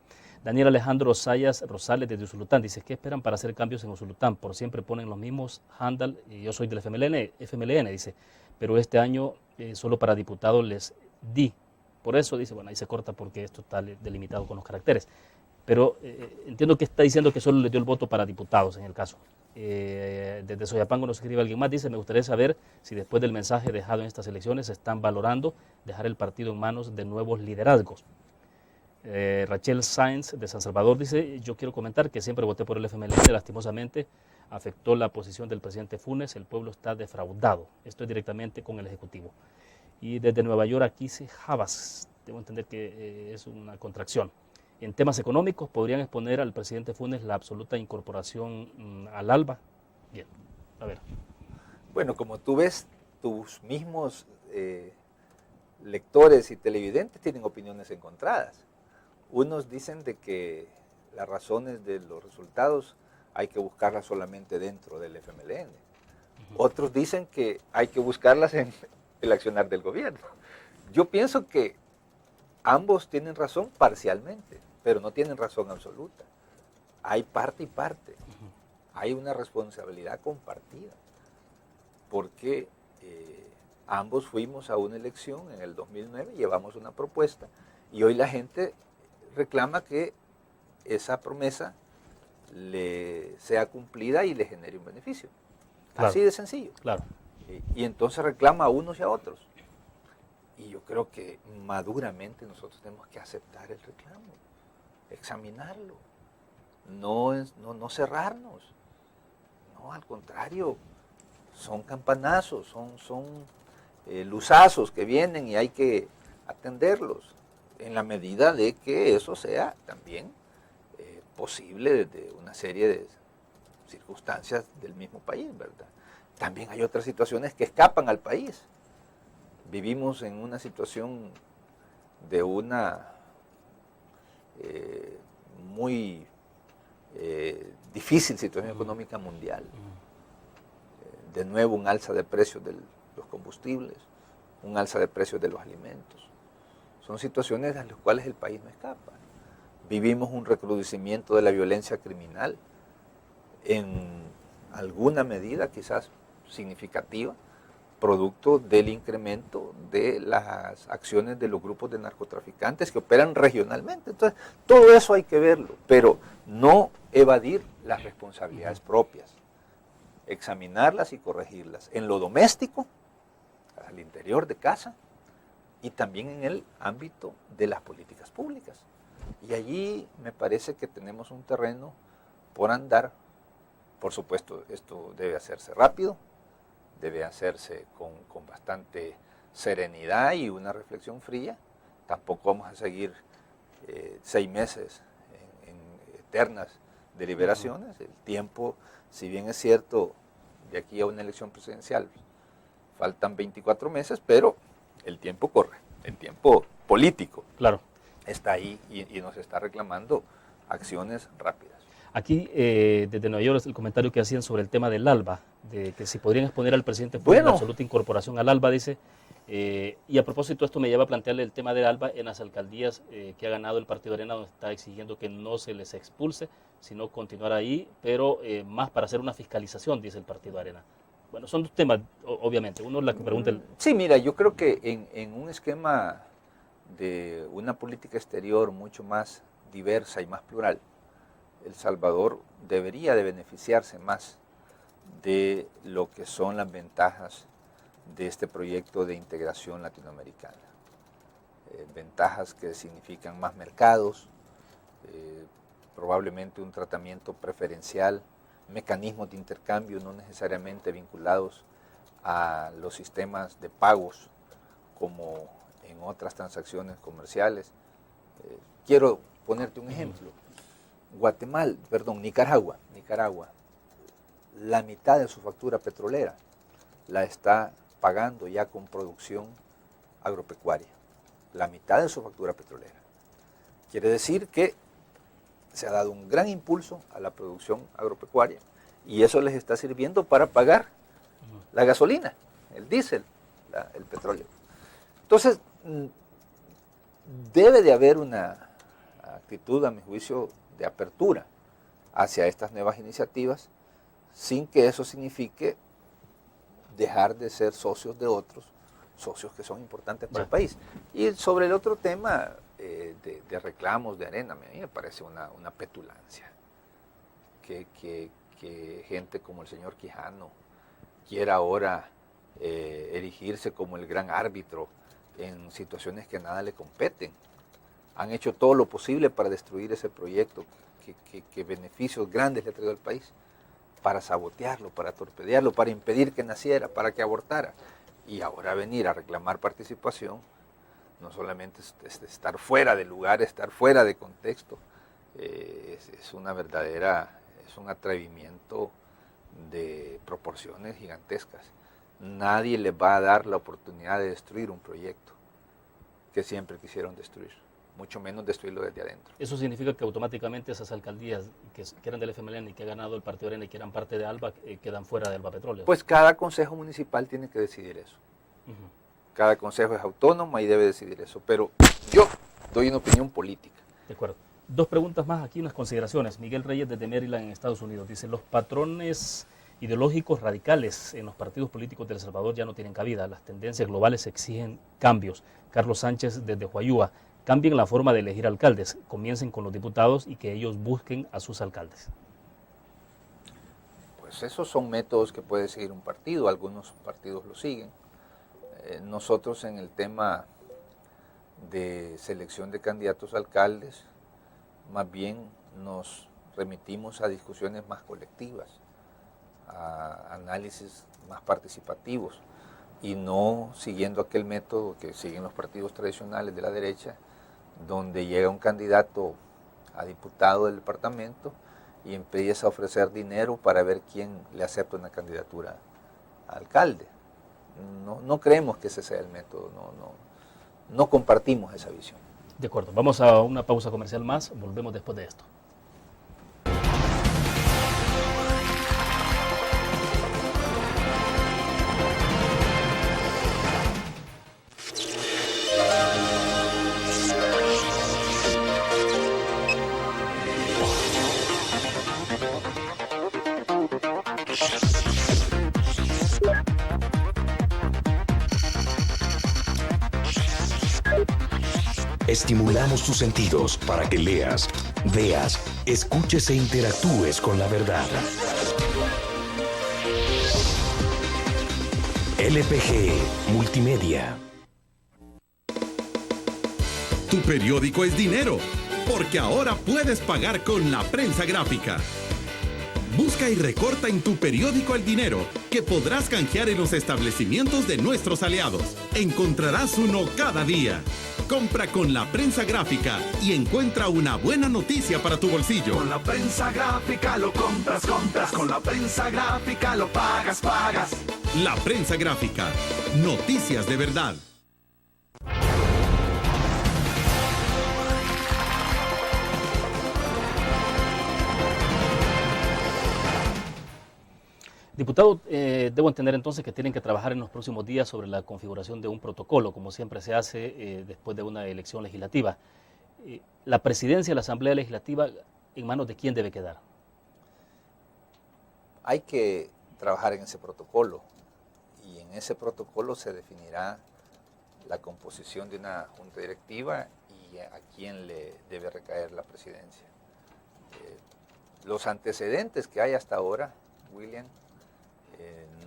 Daniel Alejandro Sayas Rosales desde Usulután dice, ¿qué esperan para hacer cambios en Usulután? Por siempre ponen los mismos handle, y yo soy del FMLN, dice, pero este año solo para diputados les di. Por eso dice, bueno, ahí se corta porque esto está delimitado con los caracteres. Pero entiendo que está diciendo que solo le dio el voto para diputados en el caso. Desde Soyapango nos escribe alguien más, dice, me gustaría saber si después del mensaje dejado en estas elecciones están valorando dejar el partido en manos de nuevos liderazgos. Rachel Sainz de San Salvador dice, yo quiero comentar que siempre voté por el FMLN, lastimosamente afectó la posición del presidente Funes, el pueblo está defraudado, estoy directamente con el Ejecutivo. Y desde Nueva York aquí dice Javas, debo entender que es una contracción. En temas económicos, ¿podrían exponer al presidente Funes la absoluta incorporación al ALBA? Bien, a ver. Bueno, como tú ves, tus mismos lectores y televidentes tienen opiniones encontradas. Unos dicen de que las razones de los resultados hay que buscarlas solamente dentro del FMLN. Otros dicen que hay que buscarlas en el accionar del gobierno. Yo pienso que ambos tienen razón parcialmente, pero no tienen razón absoluta. Hay parte y parte. Hay una responsabilidad compartida. Porque ambos fuimos a una elección en el 2009, llevamos una propuesta y hoy la gente reclama que esa promesa le sea cumplida y le genere un beneficio. Claro. Así de sencillo. Claro. Y entonces reclama a unos y a otros. Y yo creo que maduramente nosotros tenemos que aceptar el reclamo, examinarlo, no cerrarnos. No, al contrario, son campanazos, son luzazos que vienen y hay que atenderlos en la medida de que eso sea también posible desde una serie de circunstancias del mismo país, ¿verdad? También hay otras situaciones que escapan al país. Vivimos en una situación de una muy difícil situación económica mundial. De nuevo un alza de precios de los combustibles, un alza de precios de los alimentos. Son situaciones a las cuales el país no escapa. Vivimos un recrudecimiento de la violencia criminal, en alguna medida quizás significativa, producto del incremento de las acciones de los grupos de narcotraficantes que operan regionalmente. Entonces, todo eso hay que verlo, pero no evadir las responsabilidades propias, examinarlas y corregirlas en lo doméstico, al interior de casa, y también en el ámbito de las políticas públicas. Y allí me parece que tenemos un terreno por andar. Por supuesto, esto debe hacerse rápido, debe hacerse con bastante serenidad y una reflexión fría. Tampoco vamos a seguir 6 meses en eternas deliberaciones. El tiempo, si bien es cierto, de aquí a una elección presidencial faltan 24 meses, pero el tiempo corre, el tiempo político Claro. está ahí y nos está reclamando acciones rápidas. Aquí, desde Nueva York, es el comentario que hacían sobre el tema del ALBA, de que si podrían exponer al presidente Ford la absoluta incorporación al ALBA, dice. Y a propósito, esto me lleva a plantearle el tema del ALBA en las alcaldías que ha ganado el Partido Arena, donde está exigiendo que no se les expulse, sino continuar ahí, pero más para hacer una fiscalización, dice el Partido Arena. Bueno, son dos temas, obviamente. Uno es la que pregunta el... Sí, mira, yo creo que en un esquema de una política exterior mucho más diversa y más plural, El Salvador debería de beneficiarse más de lo que son las ventajas de este proyecto de integración latinoamericana. Ventajas que significan más mercados, probablemente un tratamiento preferencial, mecanismos de intercambio no necesariamente vinculados a los sistemas de pagos como en otras transacciones comerciales. Quiero ponerte un ejemplo. Nicaragua, la mitad de su factura petrolera la está pagando ya con producción agropecuaria. La mitad de su factura petrolera. Quiere decir que se ha dado un gran impulso a la producción agropecuaria y eso les está sirviendo para pagar la gasolina, el diésel, el petróleo. Entonces, debe de haber una actitud, a mi juicio, de apertura hacia estas nuevas iniciativas, sin que eso signifique dejar de ser socios de otros, socios que son importantes para el país. Y sobre el otro tema de reclamos de Arena, a mí me parece una petulancia que gente como el señor Quijano quiera ahora erigirse como el gran árbitro en situaciones que nada le competen. Han hecho todo lo posible para destruir ese proyecto que beneficios grandes le ha traído al país, para sabotearlo, para torpedearlo, para impedir que naciera, para que abortara. Y ahora venir a reclamar participación, no solamente es estar fuera de lugar, estar fuera de contexto, es un atrevimiento de proporciones gigantescas. Nadie les va a dar la oportunidad de destruir un proyecto que siempre quisieron destruir, mucho menos destruirlo desde adentro. ¿Eso significa que automáticamente esas alcaldías que eran del FMLN y que ha ganado el Partido Arena y que eran parte de ALBA quedan fuera de ALBA Petróleo? Pues cada consejo municipal tiene que decidir eso. Cada consejo es autónomo y debe decidir eso, pero yo doy una opinión política. De acuerdo. Dos preguntas más aquí, unas consideraciones. Miguel Reyes desde Maryland, en Estados Unidos, dice: los patrones ideológicos radicales en los partidos políticos de El Salvador ya no tienen cabida. Las tendencias globales exigen cambios. Carlos Sánchez desde Huayúa: cambien la forma de elegir alcaldes, comiencen con los diputados y que ellos busquen a sus alcaldes. Pues esos son métodos que puede seguir un partido, algunos partidos lo siguen. Nosotros en el tema de selección de candidatos a alcaldes, más bien nos remitimos a discusiones más colectivas, a análisis más participativos y no siguiendo aquel método que siguen los partidos tradicionales de la derecha, donde llega un candidato a diputado del departamento y empieza a ofrecer dinero para ver quién le acepta una candidatura a alcalde. No creemos que ese sea el método, no compartimos esa visión. De acuerdo, vamos a una pausa comercial más, volvemos después de esto. Estimulamos tus sentidos para que leas, veas, escuches e interactúes con la verdad. LPG Multimedia. Tu periódico es dinero, porque ahora puedes pagar con la prensa gráfica. Busca y recorta en tu periódico el dinero, que podrás canjear en los establecimientos de nuestros aliados. Encontrarás uno cada día. Compra con la prensa gráfica y encuentra una buena noticia para tu bolsillo. Con la prensa gráfica lo compras. Con la prensa gráfica lo pagas. La prensa gráfica. Noticias de verdad. Diputado, debo entender entonces que tienen que trabajar en los próximos días sobre la configuración de un protocolo, como siempre se hace después de una elección legislativa. La presidencia de la Asamblea Legislativa, ¿en manos de quién debe quedar? Hay que trabajar en ese protocolo y en ese protocolo se definirá la composición de una junta directiva y a quién le debe recaer la presidencia. Los antecedentes que hay hasta ahora, William,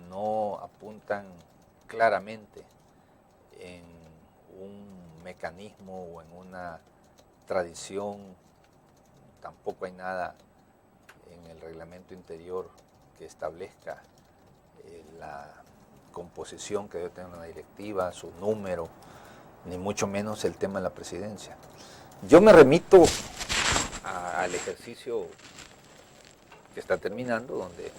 no apuntan claramente en un mecanismo o en una tradición, tampoco hay nada en el reglamento interior que establezca la composición que debe tener una directiva, su número, ni mucho menos el tema de la presidencia. Yo me remito al ejercicio que está terminando, donde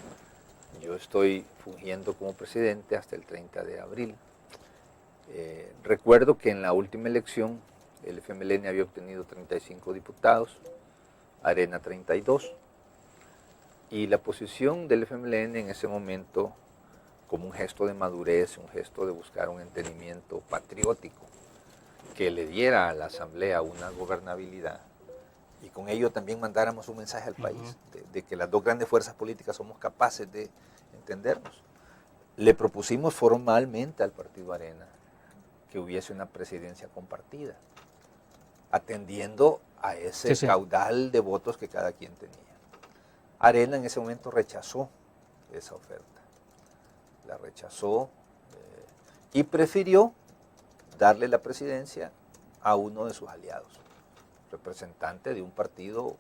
yo estoy fungiendo como presidente hasta el 30 de abril. Recuerdo que en la última elección el FMLN había obtenido 35 diputados, Arena 32, y la posición del FMLN en ese momento, como un gesto de madurez, un gesto de buscar un entendimiento patriótico que le diera a la Asamblea una gobernabilidad, y con ello también mandáramos un mensaje al país de que las dos grandes fuerzas políticas somos capaces de entendernos. Le propusimos formalmente al Partido Arena que hubiese una presidencia compartida, atendiendo a ese caudal de votos que cada quien tenía. Arena en ese momento rechazó esa oferta, la rechazó y prefirió darle la presidencia a uno de sus aliados, representante de un partido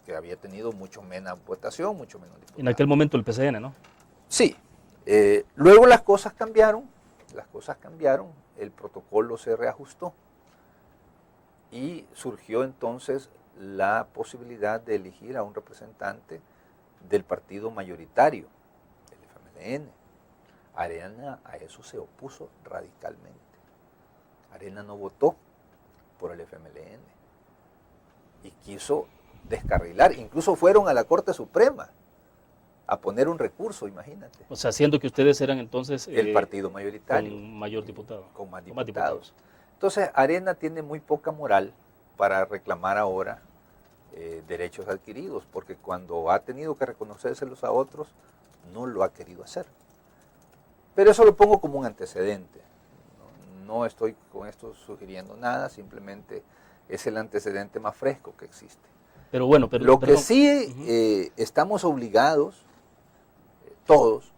que había tenido mucho menos votación, mucho menos diputados. En aquel momento el PCN, ¿no? Sí. Luego las cosas cambiaron, el protocolo se reajustó y surgió entonces la posibilidad de elegir a un representante del partido mayoritario, el FMLN. Arena a eso se opuso radicalmente. Arena no votó por el FMLN y quiso descarrilar, incluso fueron a la Corte Suprema a poner un recurso, imagínate. O sea, siendo que ustedes eran entonces el partido mayoritario, con mayor diputado, con más diputados. Entonces Arena tiene muy poca moral para reclamar ahora derechos adquiridos, porque cuando ha tenido que reconocérselos a otros, no lo ha querido hacer. Pero eso lo pongo como un antecedente. No estoy con esto sugiriendo nada, simplemente es el antecedente más fresco que existe. Pero bueno, lo que sí estamos obligados, todos,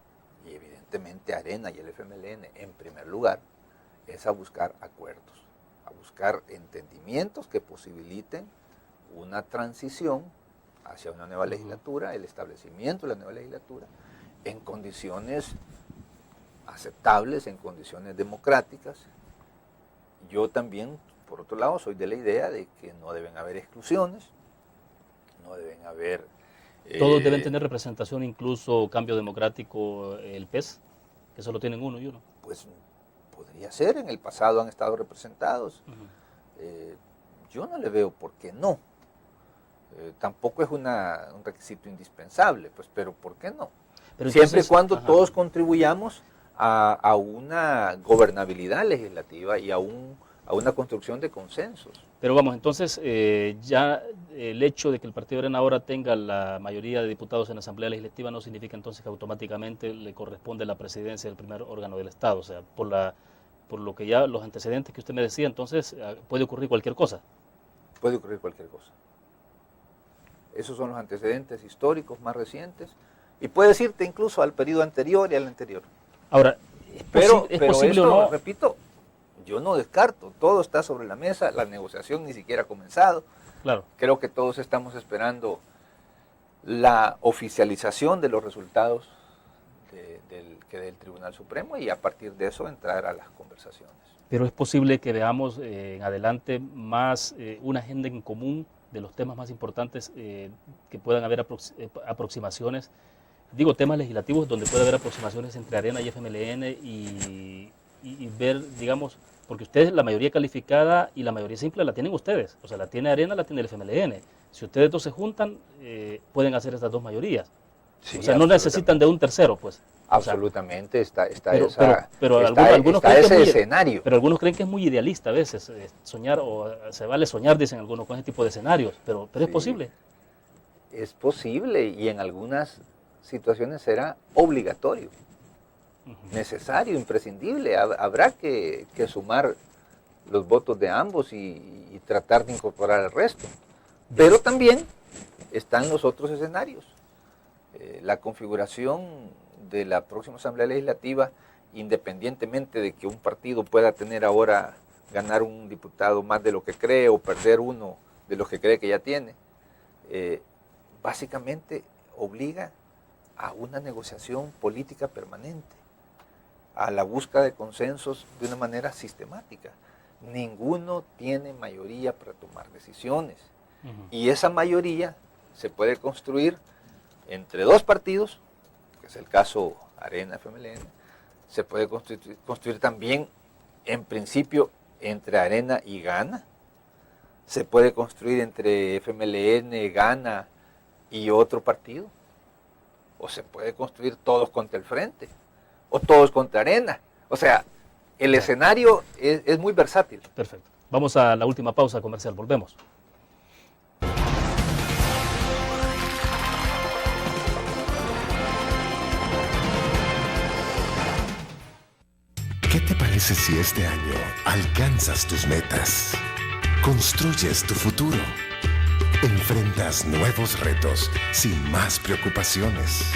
y evidentemente Arena y el FMLN en primer lugar, es a buscar acuerdos, a buscar entendimientos que posibiliten una transición hacia una nueva legislatura, el establecimiento de la nueva legislatura, en condiciones aceptables, en condiciones democráticas. Yo también, por otro lado, soy de la idea de que no deben haber exclusiones, no deben haber... Todos deben tener representación, incluso cambio democrático, el PES, que solo tienen uno y uno. Pues podría ser, en el pasado han estado representados. Yo no le veo por qué no. Tampoco es un requisito indispensable, pues, pero ¿por qué no? Pero siempre y cuando todos contribuyamos a una gobernabilidad legislativa y a una construcción de consensos. Pero vamos, entonces ya el hecho de que el Partido Arena ahora tenga la mayoría de diputados en la Asamblea Legislativa no significa entonces que automáticamente le corresponde la presidencia del primer órgano del Estado. O sea, por lo que ya los antecedentes que usted me decía, entonces puede ocurrir cualquier cosa. Puede ocurrir cualquier cosa. Esos son los antecedentes históricos más recientes y puedes irte incluso al periodo anterior y al anterior. Ahora, pero posible esto, o no, repito, yo no descarto, todo está sobre la mesa, la negociación ni siquiera ha comenzado. Claro. Creo que todos estamos esperando la oficialización de los resultados del Tribunal Supremo y a partir de eso entrar a las conversaciones. Pero es posible que veamos en adelante más una agenda en común de los temas más importantes, que puedan haber aproximaciones, digo temas legislativos donde puede haber aproximaciones entre Arena y FMLN y ver, digamos, porque ustedes la mayoría calificada y la mayoría simple la tienen ustedes, o sea, la tiene Arena, la tiene el FMLN. Si ustedes dos se juntan, pueden hacer estas dos mayorías. Sí, o sea, no necesitan de un tercero, pues. Absolutamente, pero algunos está creen ese que es muy, escenario. Pero algunos creen que es muy idealista a veces, soñar, o se vale soñar, dicen algunos, con ese tipo de escenarios, pero es posible. Es posible y en algunas situaciones será obligatorio, necesario, imprescindible. Habrá que sumar los votos de ambos y tratar de incorporar al resto. Pero también están los otros escenarios. La configuración de la próxima Asamblea Legislativa, independientemente de que un partido pueda tener ahora, ganar un diputado más de lo que cree o perder uno de los que cree que ya tiene, básicamente obliga a una negociación política permanente, a la búsqueda de consensos de una manera sistemática. Ninguno tiene mayoría para tomar decisiones. Y esa mayoría se puede construir entre dos partidos, que es el caso Arena-FMLN, se puede construir también, en principio, entre Arena y Gana, se puede construir entre FMLN, Gana y otro partido, o se puede construir todos contra el Frente, o todos contra Arena. O sea, el escenario es muy versátil. Perfecto. Vamos a la última pausa comercial, volvemos. ¿Qué te parece si este año alcanzas tus metas? Construyes tu futuro. Enfrentas nuevos retos sin más preocupaciones.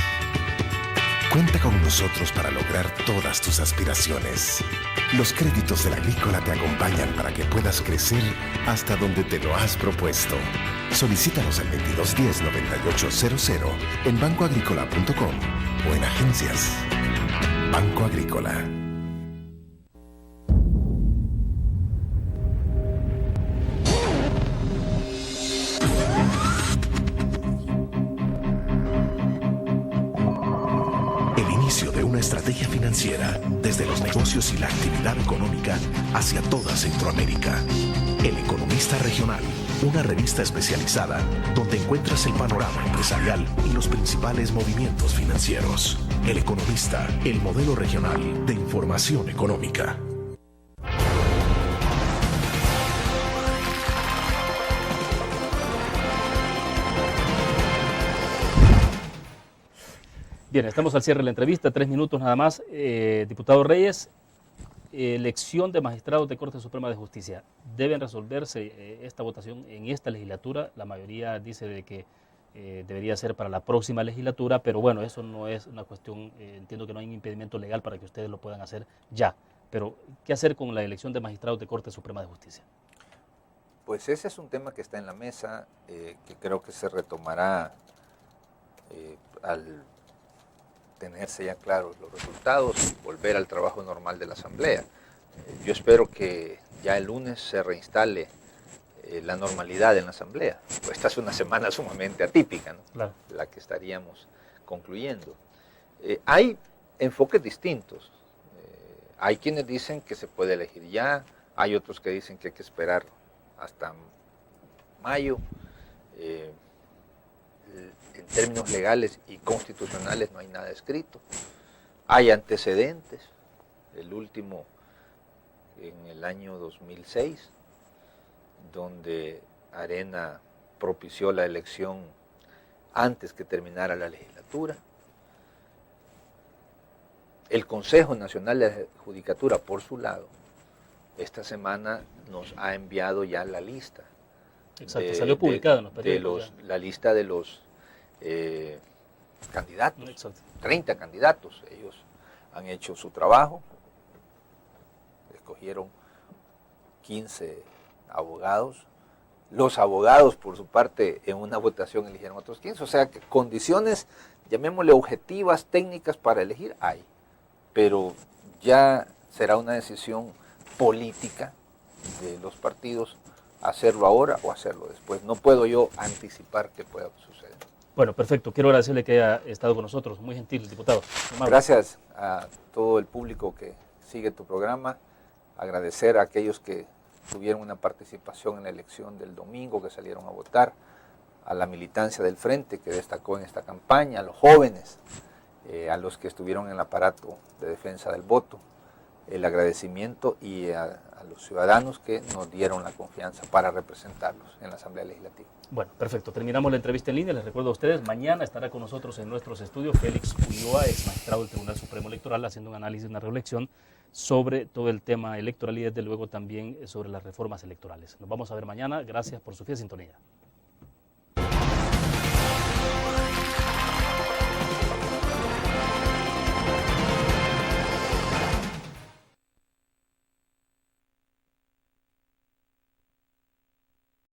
Cuenta con nosotros para lograr todas tus aspiraciones. Los créditos de la Agrícola te acompañan para que puedas crecer hasta donde te lo has propuesto. Solicítalos al 2210-9800 en bancoagricola.com o en agencias. Banco Agrícola. Estrategia financiera desde los negocios y la actividad económica hacia toda Centroamérica. El Economista Regional, una revista especializada donde encuentras el panorama empresarial y los principales movimientos financieros. El Economista, el modelo regional de información económica. Bien, estamos al cierre de la entrevista, 3 minutos nada más. Diputado Reyes, elección de magistrados de Corte Suprema de Justicia. ¿Deben resolverse esta votación en esta legislatura? La mayoría dice de que debería ser para la próxima legislatura, pero bueno, eso no es una cuestión, entiendo que no hay un impedimento legal para que ustedes lo puedan hacer ya. Pero, ¿qué hacer con la elección de magistrados de Corte Suprema de Justicia? Pues ese es un tema que está en la mesa, que creo que se retomará al tenerse ya claros los resultados y volver al trabajo normal de la Asamblea. Yo espero que ya el lunes se reinstale la normalidad en la Asamblea. Pues esta es una semana sumamente atípica, ¿no? Claro. La que estaríamos concluyendo. Hay enfoques distintos. Hay quienes dicen que se puede elegir ya, hay otros que dicen que hay que esperar hasta mayo. En términos legales y constitucionales no hay nada escrito. Hay antecedentes, el último en el año 2006, donde Arena propició la elección antes que terminara la legislatura. El Consejo Nacional de Judicatura, por su lado, esta semana nos ha enviado ya la lista. Exacto, salió publicada en los periódicos. La lista de los candidatos, exacto. 30 candidatos. Ellos han hecho su trabajo, escogieron 15 abogados. Los abogados, por su parte, en una votación eligieron otros 15. O sea, que condiciones, llamémosle objetivas, técnicas para elegir, hay. Pero ya será una decisión política de los partidos hacerlo ahora o hacerlo después. No puedo yo anticipar qué pueda suceder. Bueno, perfecto. Quiero agradecerle que haya estado con nosotros. Muy gentil, diputado. Gracias a todo el público que sigue tu programa. Agradecer a aquellos que tuvieron una participación en la elección del domingo, que salieron a votar. a la militancia del Frente que destacó en esta campaña, a los jóvenes, a los que estuvieron en el aparato de defensa del voto, el agradecimiento y a los ciudadanos que nos dieron la confianza para representarlos en la Asamblea Legislativa. Bueno, perfecto. Terminamos la entrevista en línea. Les recuerdo a ustedes, mañana estará con nosotros en nuestros estudios Félix Ulloa, ex magistrado del Tribunal Supremo Electoral, haciendo un análisis, una reflexión sobre todo el tema electoral y desde luego también sobre las reformas electorales. Nos vamos a ver mañana. Gracias por su fiel sintonía.